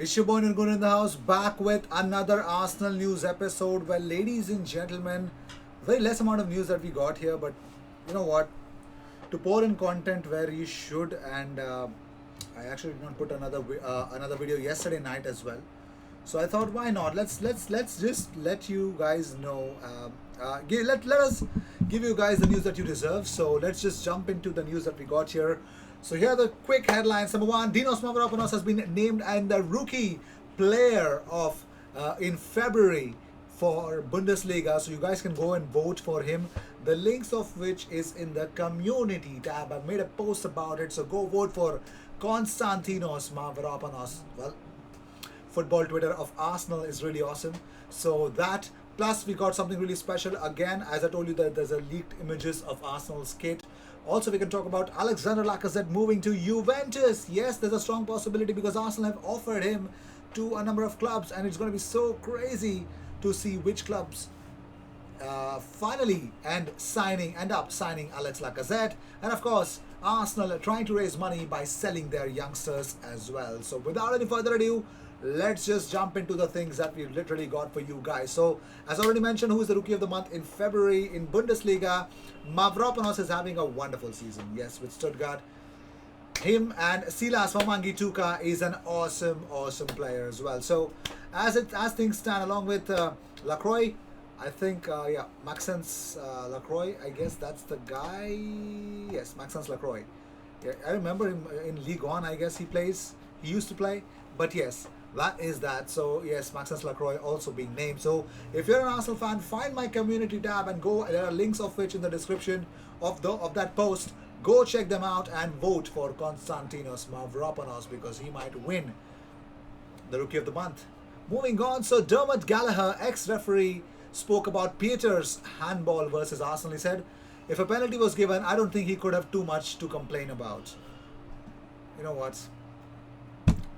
It's your boy Nirgun in the house, back with another Arsenal news episode. Well, ladies and gentlemen, very less amount of news that we got here, but you know what? To pour in content where you should, and I actually did not put another video yesterday night as well. So I thought, why not? Let's just let you guys know. Let us give you guys the news that you deserve. So let's just jump into the news that we got here. So here are the quick headlines. Number one, Dinos Mavropanos has been named and the rookie player of in February for Bundesliga. So you guys can go and vote for him. The links of which is in the community tab. I've made a post about it. So go vote for Konstantinos Mavropanos. Well, football Twitter of Arsenal is really awesome. So that plus we got something really special again. As I told you that there's a leaked images of Arsenal's kit. Also, we can talk about Alexander Lacazette moving to Juventus. Yes, there's a strong possibility because Arsenal have offered him to a number of clubs, and it's going to be so crazy to see which clubs finally end up signing Alex Lacazette. And of course, Arsenal are trying to raise money by selling their youngsters as well. So without any further ado, let's just jump into the things that we literally got for you guys. So as already mentioned, who is the rookie of the month in February in Bundesliga? Mavropanos is having a wonderful season. Yes, with Stuttgart. Him and Silas Wamangituka is an awesome player as well. So as things stand, along with Lacroix, I think Maxence Lacroix, I guess that's the guy. Yes, Maxence Lacroix. Yeah, I remember him in Ligue 1, I guess he used to play. But yes, that is that. So yes, Maxence Lacroix also being named. So if you're an Arsenal fan, find my community tab and go. There are links of which in the description of that post. Go check them out and vote for Konstantinos Mavropanos because he might win the Rookie of the Month. Moving on, so Dermot Gallagher, ex-referee, spoke about Peter's handball versus Arsenal. He said, if a penalty was given, I don't think he could have too much to complain about. You know what?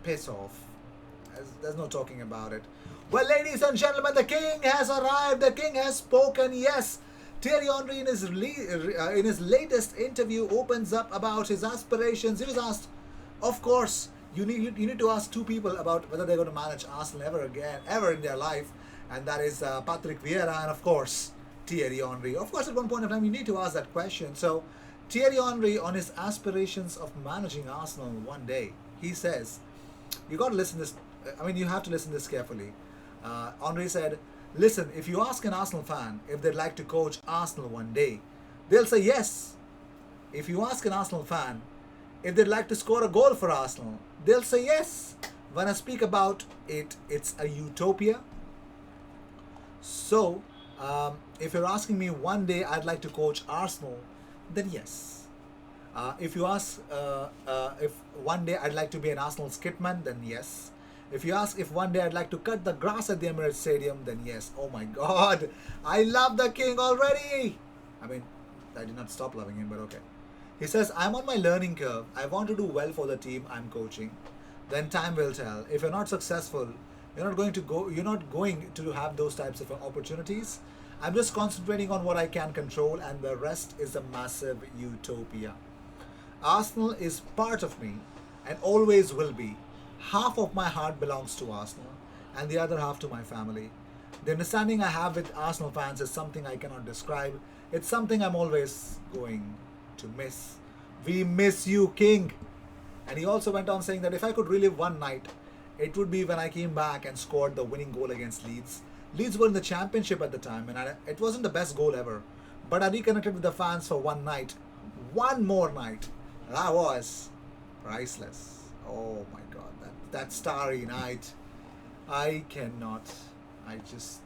Piss off. There's no talking about it. Well, ladies and gentlemen, the king has arrived. The king has spoken. Yes, Thierry Henry in his latest interview opens up about his aspirations. He was asked, of course, you need to ask two people about whether they're going to manage Arsenal ever in their life, and that is Patrick Vieira and of course Thierry Henry. Of course, at one point in time, you need to ask that question. So Thierry Henry on his aspirations of managing Arsenal one day, he says, you got to listen this. I mean, you have to listen this carefully. Henry said, listen, if you ask an Arsenal fan if they'd like to coach Arsenal one day, they'll say yes. If you ask an Arsenal fan if they'd like to score a goal for Arsenal, they'll say yes. When I speak about it, it's a utopia. So, if you're asking me one day I'd like to coach Arsenal, then yes. If you ask if one day I'd like to be an Arsenal skitman, then yes. If you ask if one day I'd like to cut the grass at the Emirates Stadium, then yes. Oh my God, I love the king already. I mean, I did not stop loving him, but okay. He says, I'm on my learning curve. I want to do well for the team I'm coaching. Then time will tell. If you're not successful, you're not going to have those types of opportunities. I'm just concentrating on what I can control, and the rest is a massive utopia. Arsenal is part of me and always will be. Half of my heart belongs to Arsenal and the other half to my family. The understanding I have with Arsenal fans is something I cannot describe. It's something I'm always going to miss. We miss you, King. And he also went on saying that if I could relive one night, it would be when I came back and scored the winning goal against Leeds. Leeds were in the championship at the time, and it wasn't the best goal ever. But I reconnected with the fans for one night. One more night. That was priceless. Oh my God, that starry night. I cannot. I just,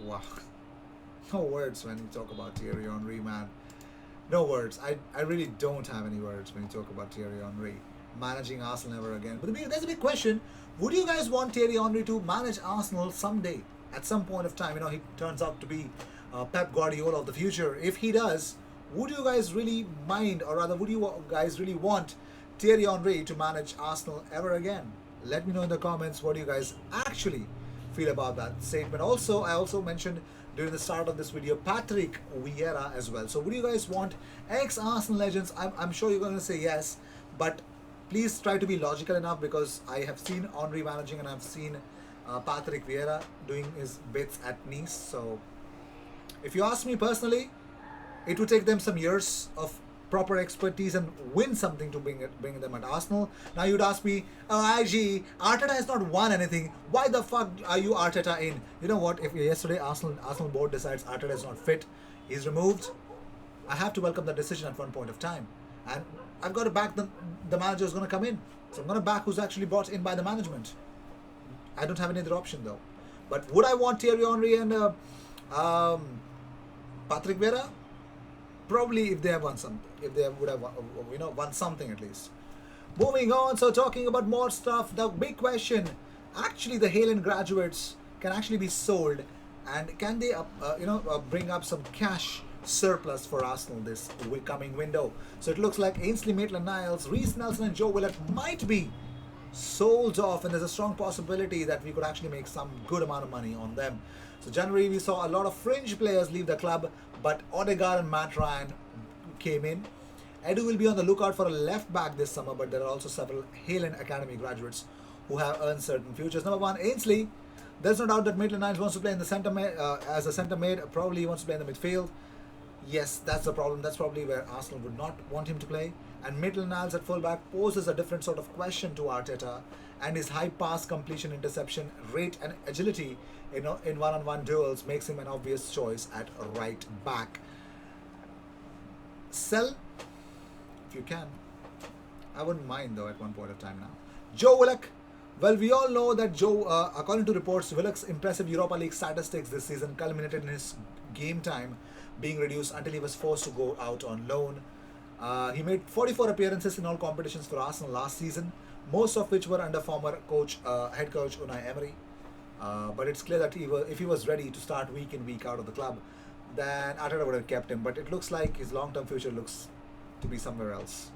wow. No words when you talk about Thierry Henry, man. No words. I really don't have any words when you talk about Thierry Henry managing Arsenal ever again. But there's a big question. Would you guys want Thierry Henry to manage Arsenal someday? At some point of time, he turns out to be Pep Guardiola of the future. If he does, would you guys really mind, or rather, would you guys really want Thierry Henry to manage Arsenal ever again? Let me know in the comments what you guys actually feel about that statement. Also, I also mentioned during the start of this video Patrick Vieira as well. So would you guys want ex-Arsenal legends? I'm sure you're going to say yes, but please try to be logical enough, because I have seen Henry managing and I've seen Patrick Vieira doing his bits at Nice. So if you ask me personally, it would take them some years of proper expertise and win something to bring them at Arsenal. Now you'd ask me, oh, IG, Arteta has not won anything. Why the fuck are you Arteta in? You know what? If yesterday Arsenal board decides Arteta is not fit, he's removed, I have to welcome that decision at one point of time. And I've got to back the manager who's going to come in. So I'm going to back who's actually brought in by the management. I don't have any other option though. But would I want Thierry Henry and Patrick Vieira? Probably, if they have won something. If they would have won something at least. Moving on, so talking about more stuff, the big question, actually the Haaland graduates can actually be sold, and can they bring up some cash surplus for Arsenal this coming window? So it looks like Ainsley Maitland-Niles, Reece Nelson and Joe Willock might be sold off, and there's a strong possibility that we could actually make some good amount of money on them. So January we saw a lot of fringe players leave the club, but Odegaard and Matt Ryan came in. Edu will be on the lookout for a left back this summer, but there are also several Haaland Academy graduates who have earned certain futures. Number one, Ainsley. There's no doubt that Maitland-Niles wants to play in the centre as a centre mid. Probably he wants to play in the midfield. Yes, that's the problem. That's probably where Arsenal would not want him to play. And Maitland-Niles at fullback poses a different sort of question to Arteta, and his high pass completion, interception rate and agility in one-on-one duels makes him an obvious choice at right back. Sell if you can. I wouldn't mind though at one point of time now. Joe Willock. Well, we all know that according to reports, Willock's impressive Europa League statistics this season culminated in his game time being reduced until he was forced to go out on loan. He made 44 appearances in all competitions for Arsenal last season, most of which were under former head coach Unai Emery. But it's clear that if he was ready to start week in, week out of the club, then Arteta would have kept him. But it looks like his long-term future looks to be somewhere else.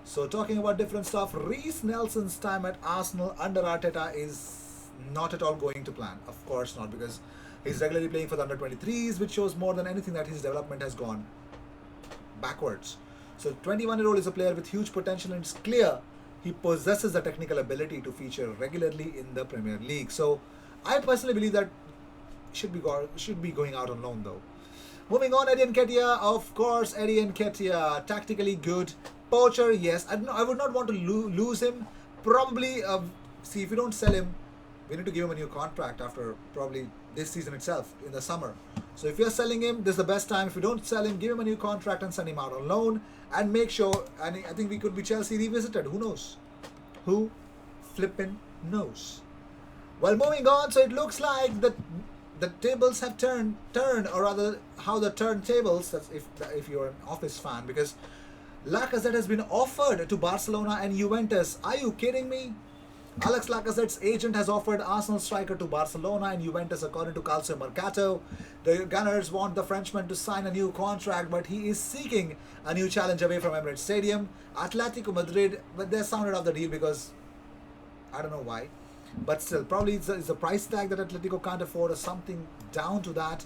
So talking about different stuff, Reece Nelson's time at Arsenal under Arteta is not at all going to plan. Of course not, because he's regularly playing for the under-23s, which shows more than anything that his development has gone backwards. So 21-year-old is a player with huge potential, and it's clear he possesses the technical ability to feature regularly in the Premier League. So I personally believe that should be going out on loan though. Moving on, Eddie Nketiah. Of course, Eddie Nketiah, tactically good. Poacher, yes. I would not want to lose him. Probably, see, if you don't sell him, we need to give him a new contract after probably this season itself, in the summer. So if you're selling him, this is the best time. If you don't sell him, give him a new contract and send him out on loan. And make sure, and I think we could be Chelsea revisited. Who knows? Who flippin' knows? Well, moving on, so it looks like the tables have turned, or rather, how the turntables, that's if you're an Office fan, because Lacazette has been offered to Barcelona and Juventus. Are you kidding me? Alex Lacazette's agent has offered Arsenal striker to Barcelona and Juventus, according to Calcio Mercato. The Gunners want the Frenchman to sign a new contract, but he is seeking a new challenge away from Emirates Stadium. Atletico Madrid, but they sounded off the deal because I don't know why. But still, probably it's a price tag that Atletico can't afford or something down to that.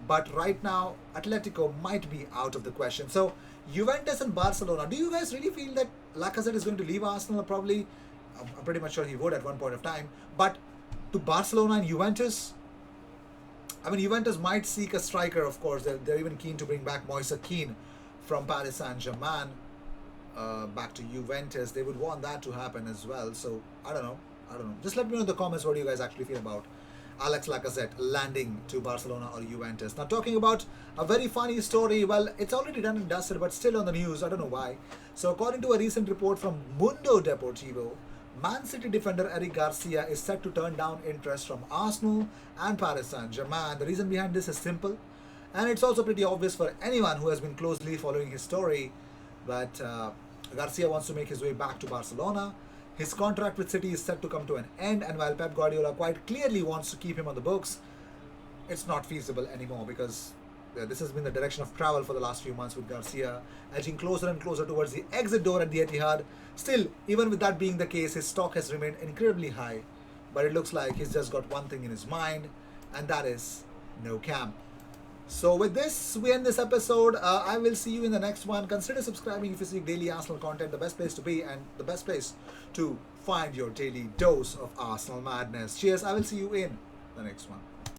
But right now, Atletico might be out of the question. So, Juventus and Barcelona, do you guys really feel that Lacazette is going to leave Arsenal? Probably, I'm pretty much sure he would at one point of time. But to Barcelona and Juventus, I mean, Juventus might seek a striker, of course. They're even keen to bring back Moise Kean from Paris Saint-Germain back to Juventus. They would want that to happen as well. So, I don't know. Just let me know in the comments what do you guys actually feel about Alex Lacazette landing to Barcelona or Juventus. Now, talking about a very funny story, well, it's already done and dusted, but still on the news. I don't know why. So, according to a recent report from Mundo Deportivo, Man City defender Eric Garcia is set to turn down interest from Arsenal and Paris Saint-Germain. The reason behind this is simple, and it's also pretty obvious for anyone who has been closely following his story, but Garcia wants to make his way back to Barcelona. His contract with City is set to come to an end, and while Pep Guardiola quite clearly wants to keep him on the books, it's not feasible anymore, because this has been the direction of travel for the last few months, with Garcia edging closer and closer towards the exit door at the Etihad. Still, even with that being the case, his stock has remained incredibly high, but it looks like he's just got one thing in his mind, and that is no camp. So with this, we end this episode. I will see you in the next one. Consider subscribing if you seek daily Arsenal content. The best place to be and the best place to find your daily dose of Arsenal madness. Cheers. I will see you in the next one.